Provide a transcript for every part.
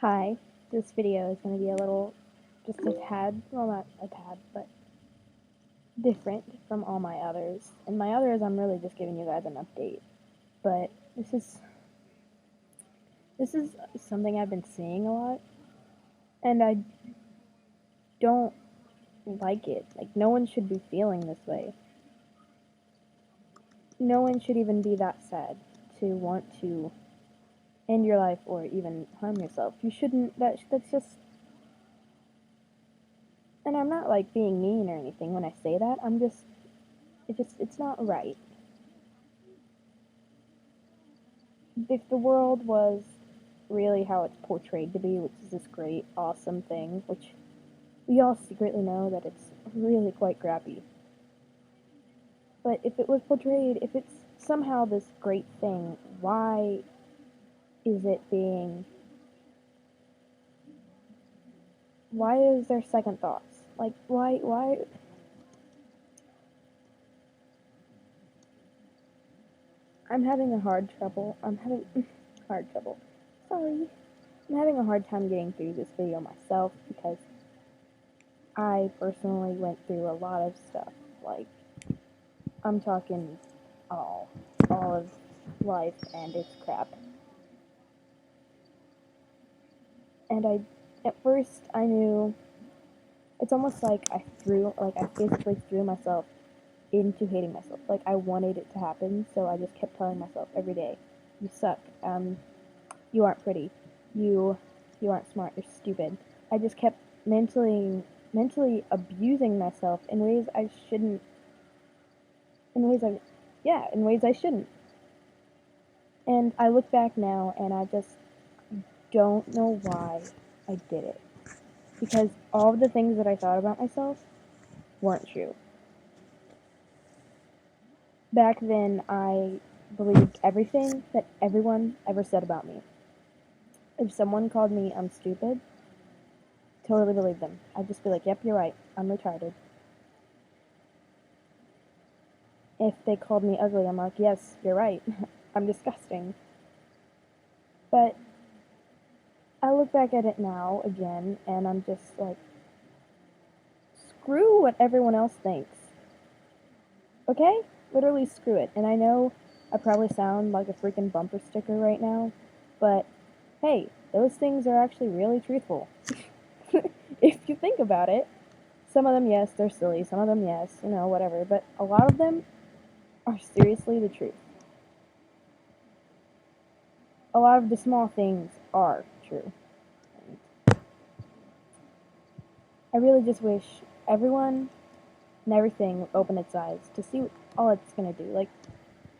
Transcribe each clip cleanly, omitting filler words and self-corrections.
Hi, this video is going to be a little, just a tad, well not a tad, but different from all my others. In my others, I'm really just giving you guys an update, but this is something I've been seeing a lot, and I don't like it. Like, no one should be feeling this way. No one should even be that sad to want to end your life or even harm yourself. You shouldn't, that's just. And I'm not like being mean or anything when I say that. It's not right. If the world was really how it's portrayed to be, which is this great, awesome thing, which we all secretly know that it's really quite crappy. But if it was portrayed, if it's somehow this great thing, why is it being. Why is there second thoughts? Like, why. I'm having hard trouble. Sorry. I'm having a hard time getting through this video myself because I personally went through a lot of stuff. Like, I'm talking all of life and its crap. And at first I knew, it's almost like I basically threw myself into hating myself. Like, I wanted it to happen, so I just kept telling myself every day, you suck, you aren't pretty, you aren't smart, you're stupid. I just kept mentally abusing myself in ways I shouldn't, in ways I shouldn't. And I look back now and I just don't know why I did it. Because all of the things that I thought about myself weren't true. Back then, I believed everything that everyone ever said about me. If someone called me I'm stupid, totally believe them. I'd just be like, yep, you're right, I'm retarded. If they called me ugly, I'm like, yes, you're right, I'm disgusting. But I look back at it now again, and I'm just like, screw what everyone else thinks. Okay? Literally screw it. And I know I probably sound like a freaking bumper sticker right now, but hey, those things are actually really truthful. If you think about it, some of them, yes, they're silly, some of them, yes, whatever, but a lot of them are seriously the truth. A lot of the small things are true. I really just wish everyone and everything would open its eyes to see all it's gonna do. Like,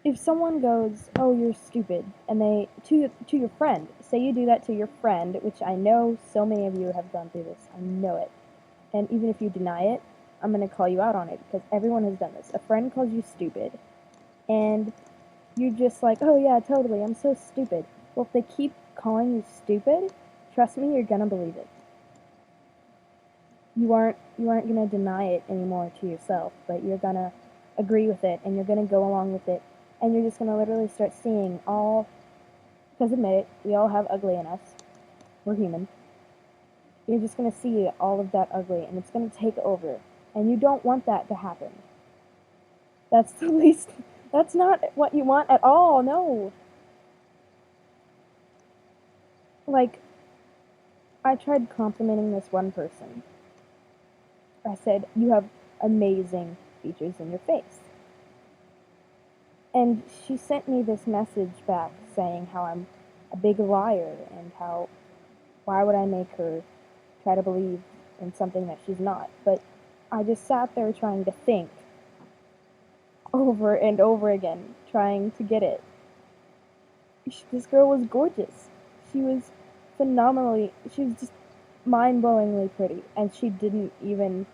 if someone goes, oh, you're stupid, and they, to your friend, say you do that to your friend, which I know so many of you have gone through this, I know it, and even if you deny it, I'm gonna call you out on it, because everyone has done this. A friend calls you stupid, and you're just like, oh yeah, totally, I'm so stupid. Well, if they keep calling you stupid, trust me, you're gonna believe it. You aren't gonna deny it anymore to yourself, but you're gonna agree with it, and you're gonna go along with it, and you're just gonna literally start seeing all, because admit it, we all have ugly in us. We're human. You're just gonna see all of that ugly, and it's gonna take over, and you don't want that to happen. That's the least, that's not what you want at all, no. Like, I tried complimenting this one person. I said, you have amazing features in your face. And she sent me this message back saying how I'm a big liar and how, why would I make her try to believe in something that she's not? But I just sat there trying to think over and over again, trying to get it. This girl was gorgeous. She was she was just mind-blowingly pretty, and she didn't even.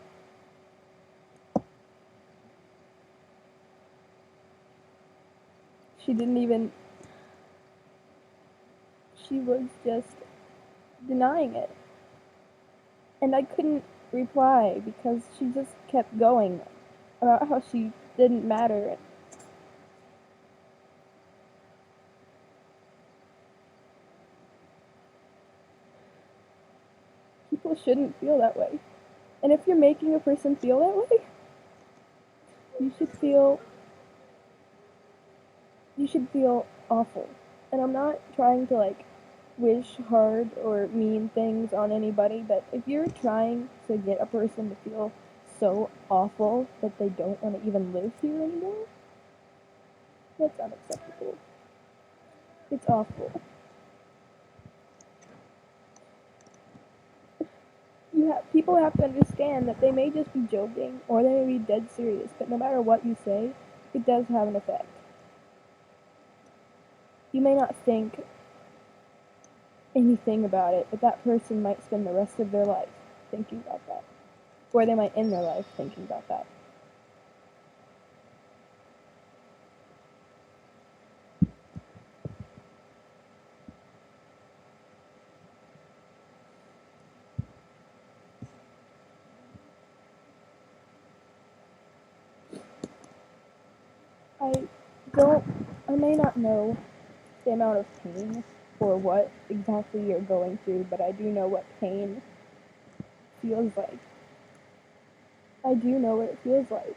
She was just denying it. And I couldn't reply because she just kept going about how she didn't matter. People shouldn't feel that way. And if you're making a person feel that way, you should feel awful. And I'm not trying to like wish hard or mean things on anybody, but if you're trying to get a person to feel so awful that they don't want to even live here anymore, that's unacceptable. It's awful. People have to understand that they may just be joking or they may be dead serious, but no matter what you say, it does have an effect. You may not think anything about it, but that person might spend the rest of their life thinking about that. Or they might end their life thinking about that. I may not know the amount of pain or what exactly you're going through, but I do know what pain feels like. I do know what it feels like.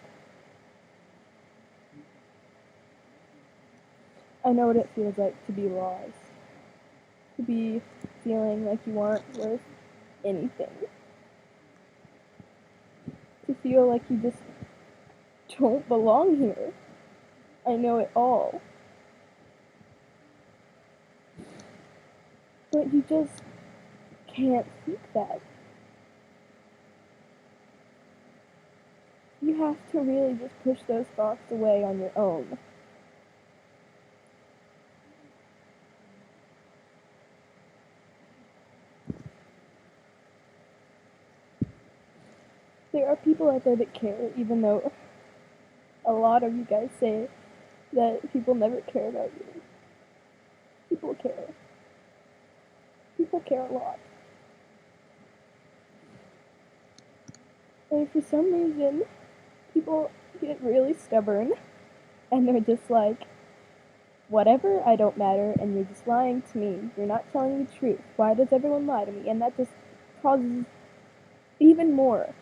I know what it feels like to be lost. To be feeling like you aren't worth anything. To feel like you just don't belong here. I know it all. But you just can't think that. You have to really just push those thoughts away on your own. There are people out there that care, even though a lot of you guys say that people never care about you. People care. People care a lot. And for some reason, people get really stubborn and they're just like, whatever, I don't matter, and you're just lying to me. You're not telling me the truth. Why does everyone lie to me? And that just causes even more.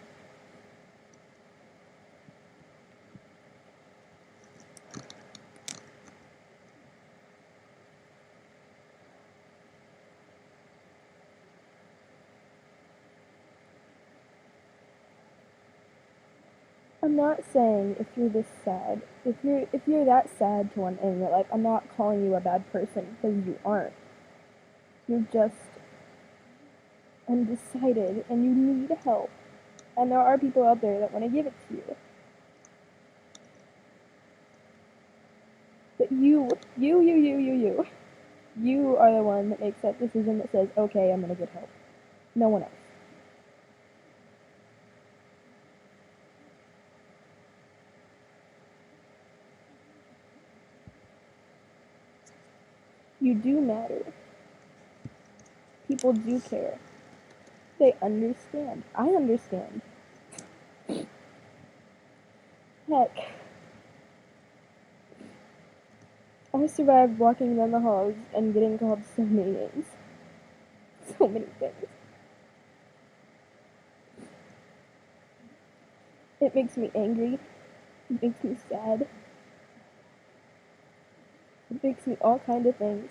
I'm not saying if you're this sad, if you're that sad to one end, you're like, I'm not calling you a bad person, because you aren't. You're just undecided and you need help. And there are people out there that want to give it to you. But you are the one that makes that decision that says, okay, I'm gonna get help. No one else. You do matter. People do care. They understand. I understand. Heck, I survived walking down the halls and getting called so many names. So many things. It makes me angry. It makes me sad. It makes me all kind of things.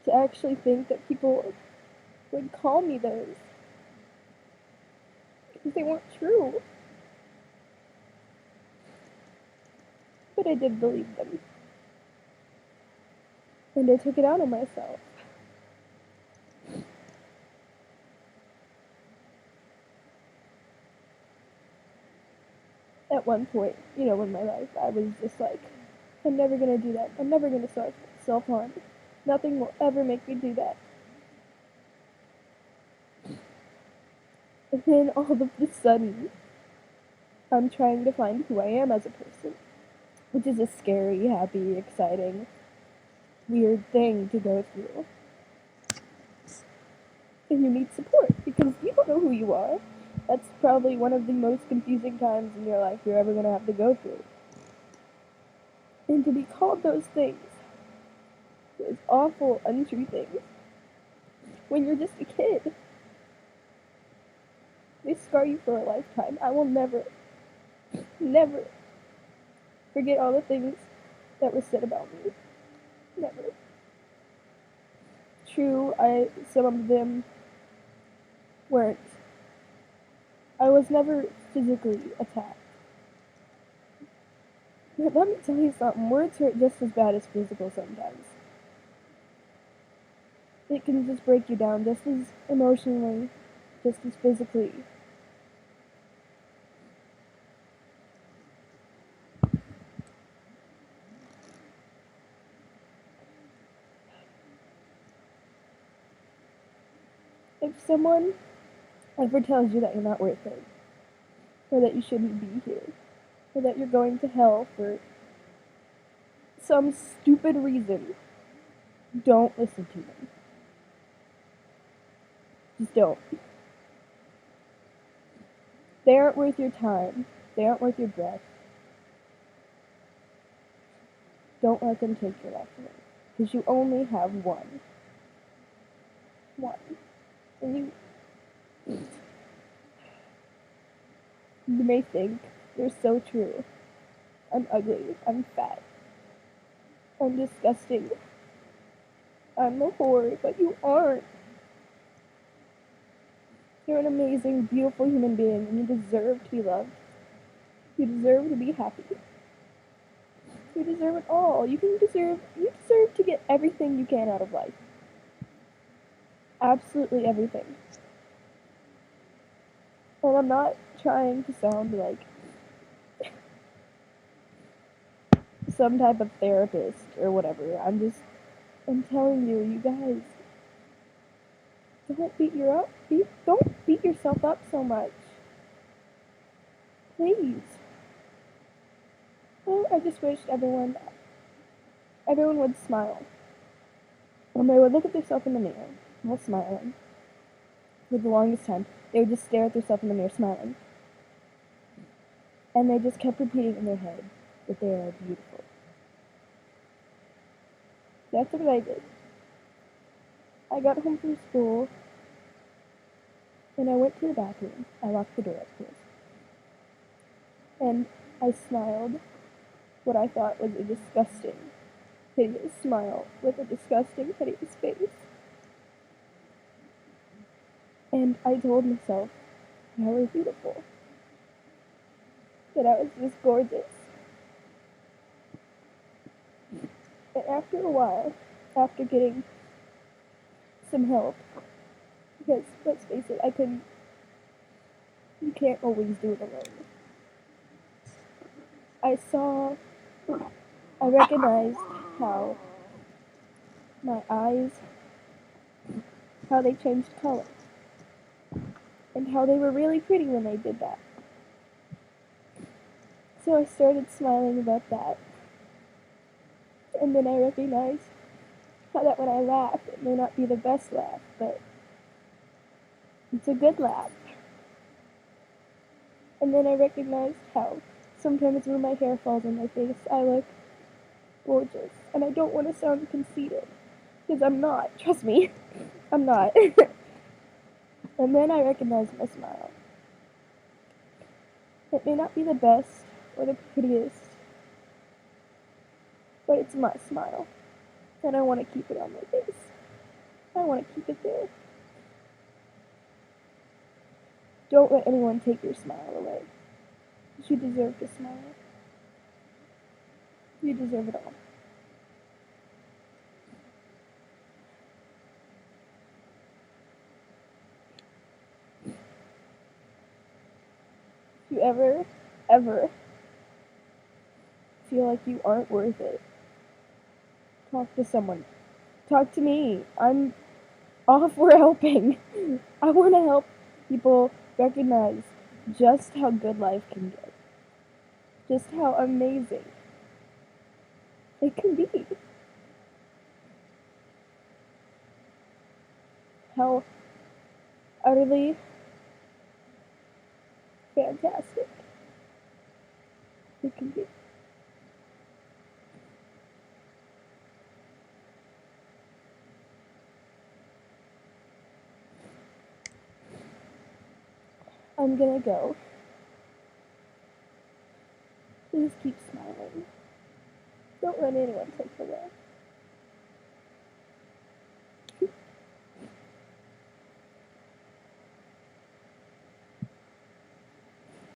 To actually think that people would call me those. Because they weren't true. But I did believe them. And I took it out on myself. At one point, in my life, I was just like, I'm never gonna do that. I'm never gonna self-harm. Nothing will ever make me do that. And then all of a sudden, I'm trying to find who I am as a person. Which is a scary, happy, exciting, weird thing to go through. And you need support because you don't know who you are. That's probably one of the most confusing times in your life you're ever going to have to go through. And to be called those things, those awful, untrue things, when you're just a kid. They scar you for a lifetime. I will never, never forget all the things that were said about me. Never. True, some of them weren't. I was never physically attacked. But let me tell you something, words hurt just as bad as physical sometimes. It can just break you down just as emotionally, just as physically. If someone ever tells you that you're not worth it, or that you shouldn't be here, or that you're going to hell for some stupid reason, don't listen to them. Just don't. They aren't worth your time. They aren't worth your breath. Don't let them take your life away. Because you only have one. One. And you may think you're so true. I'm ugly. I'm fat. I'm disgusting. I'm a whore, but you aren't. You're an amazing, beautiful human being, and you deserve to be loved. You deserve to be happy. You deserve it all. You deserve to get everything you can out of life. Absolutely everything. And I'm not trying to sound like some type of therapist or whatever. I'm telling you, you guys, don't beat yourself up so much. Please. Oh, I just wished everyone would smile. When they would look at themselves in the mirror, while smiling, for the longest time, they would just stare at themselves in the mirror smiling. And they just kept repeating in their head that they are beautiful. That's what I did. I got home from school, and I went to the bathroom. I locked the door, of course. And I smiled what I thought was a disgusting, hideous smile with a disgusting, hideous face. And I told myself that I was beautiful. That I was just gorgeous. And after a while, after getting some help, because let's face it, you can't always do it alone. I recognized how my eyes, how they changed color, and how they were really pretty when they did that. So I started smiling about that. And then I recognized how that when I laugh, it may not be the best laugh, but it's a good laugh. And then I recognized how sometimes when my hair falls on my face, I look gorgeous. And I don't want to sound conceited, because I'm not. Trust me, I'm not. And then I recognized my smile. It may not be the best or the prettiest, but it's my smile. And I want to keep it on my face. I want to keep it there. Don't let anyone take your smile away. You deserve to smile. You deserve it all. If you ever feel like you aren't worth it, talk to someone. Talk to me. I'm all for helping. I want to help people recognize just how good life can get. Just how amazing it can be. How utterly fantastic it can be. I I'm gonna go. Please keep smiling. Don't let anyone take it away.